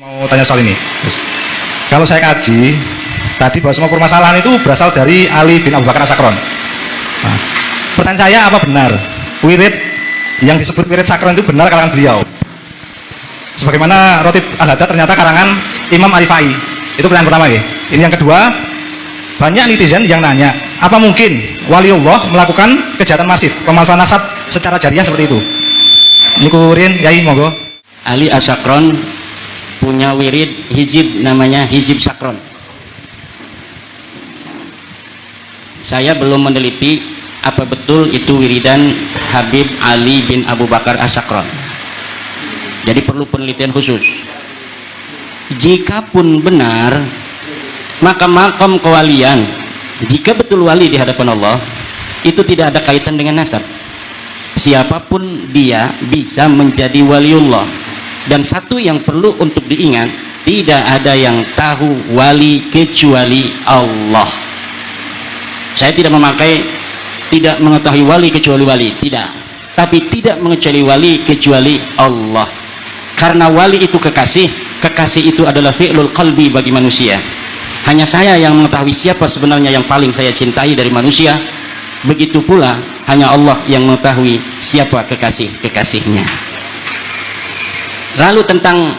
Mau tanya soal ini. Kalau saya kaji tadi bahwa semua permasalahan itu berasal dari Ali bin Abu Bakar As-Sakron. Nah, pertanyaan saya, apa benar wirid yang disebut wirid sakron itu benar karangan beliau? Sebagaimana Rotib Al-Haddad ternyata karangan Imam Arifai. Itu pertanyaan pertama ya. Ini yang kedua, banyak netizen yang nanya, apa mungkin waliullah melakukan kejahatan masif, pemalsuan nasab secara jariah seperti itu? Ini kurin, yai monggo. Ali As-Sakron punya wirid hizib namanya hizib sakron. Saya belum meneliti apa betul itu wiridan Habib Ali bin Abu Bakar As-Sakron, jadi perlu penelitian khusus. Jikapun benar, maka makam kewalian, jika betul wali di hadapan Allah, itu tidak ada kaitan dengan nasab. Siapapun dia bisa menjadi waliullah. Dan satu yang perlu untuk diingat, tidak ada yang tahu wali kecuali Allah. Saya tidak mengetahui wali kecuali wali, tidak. Tapi tidak mengetahui wali kecuali Allah. Karena wali itu kekasih, kekasih itu adalah fi'lul qalbi bagi manusia. Hanya saya yang mengetahui siapa sebenarnya yang paling saya cintai dari manusia. Begitu pula hanya Allah yang mengetahui siapa kekasih-kekasihnya. Lalu tentang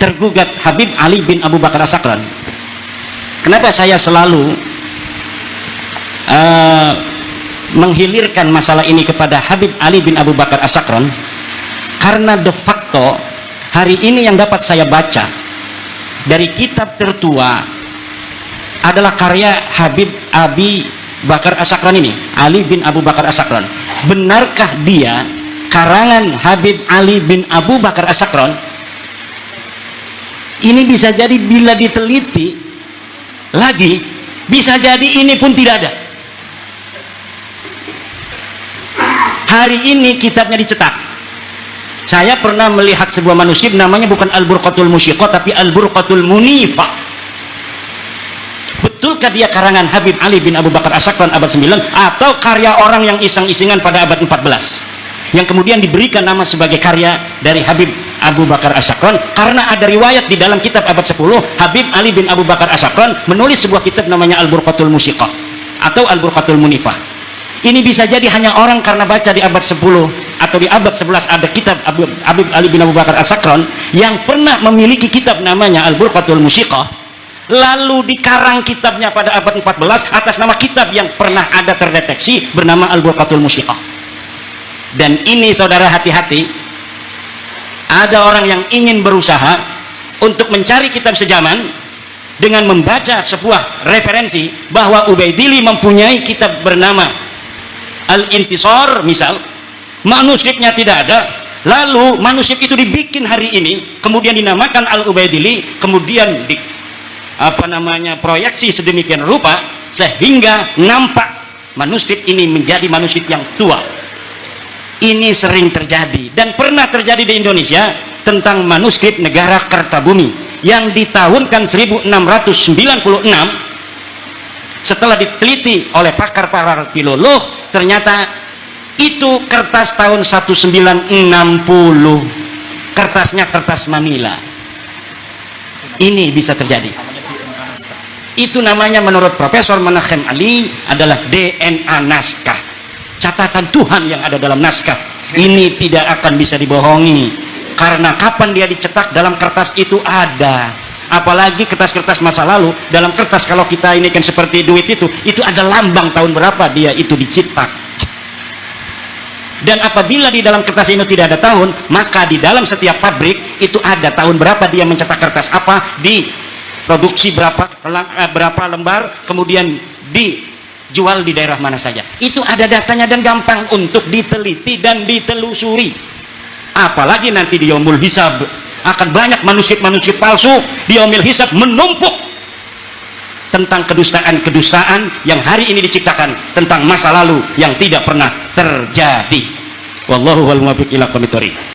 tergugat Habib Ali bin Abu Bakar As-Sakron, kenapa saya selalu menghilirkan masalah ini kepada Habib Ali bin Abu Bakar As-Sakron? Karena de facto hari ini yang dapat saya baca dari kitab tertua adalah karya Habib Abi Bakar As-Sakron ini, Ali bin Abu Bakar As-Sakron. Benarkah dia karangan Habib Ali bin Abu Bakar As-Sakron? Ini bisa jadi bila diteliti lagi, bisa jadi ini pun tidak ada. Hari ini kitabnya dicetak. Saya pernah melihat sebuah manuskrip, namanya bukan Al-Burqatul Musyiqah tapi Al-Burqatul Munifah. Betulkah dia karangan Habib Ali bin Abu Bakar As-Sakron abad 9, atau karya orang yang iseng-isengan pada abad 14 yang kemudian diberikan nama sebagai karya dari Habib Abu Bakar As-Sakron? Karena ada riwayat di dalam kitab abad 10, Habib Ali bin Abu Bakar As-Sakron menulis sebuah kitab namanya Al-Burqatul Musyiqah atau Al-Burqatul Munifah. Ini bisa jadi hanya orang karena baca di abad 10 atau di abad 11 ada kitab Habib Ali bin Abu Bakar As-Sakron yang pernah memiliki kitab namanya Al-Burqatul Musyiqah, lalu dikarang kitabnya pada abad 14 atas nama kitab yang pernah ada terdeteksi bernama Al-Burqatul Musyiqah. Dan ini saudara, hati-hati, ada orang yang ingin berusaha untuk mencari kitab sejaman dengan membaca sebuah referensi bahwa Ubaidili mempunyai kitab bernama Al-Intisar misal, manuskripnya tidak ada, lalu manuskrip itu dibikin hari ini kemudian dinamakan Al-Ubaidili, kemudian proyeksi sedemikian rupa sehingga nampak manuskrip ini menjadi manuskrip yang tua. Ini sering terjadi dan pernah terjadi di Indonesia tentang manuskrip Negara Kertabumi yang di tahun 1696 setelah diteliti oleh pakar-pakar filolog, ternyata itu kertas tahun 1960, kertasnya kertas Manila. Ini bisa terjadi. Itu namanya menurut Profesor Menachem Ali adalah DNA naskah, catatan Tuhan yang ada dalam naskah. Ini tidak akan bisa dibohongi, karena kapan dia dicetak dalam kertas itu ada. Apalagi kertas-kertas masa lalu, dalam kertas kalau kita ini kan seperti duit itu ada lambang tahun berapa dia itu dicetak. Dan apabila di dalam kertas ini tidak ada tahun, maka di dalam setiap pabrik itu ada tahun berapa dia mencetak kertas apa, diproduksi berapa lembar, kemudian dijual di daerah mana saja. Itu ada datanya dan gampang untuk diteliti dan ditelusuri. Apalagi nanti di yaumul hisab akan banyak manuskrip-manuskrip palsu di yaumul hisab menumpuk tentang kedustaan-kedustaan yang hari ini diciptakan tentang masa lalu yang tidak pernah terjadi. Wallahu wal muwaffiq ila aqwamit thoriq.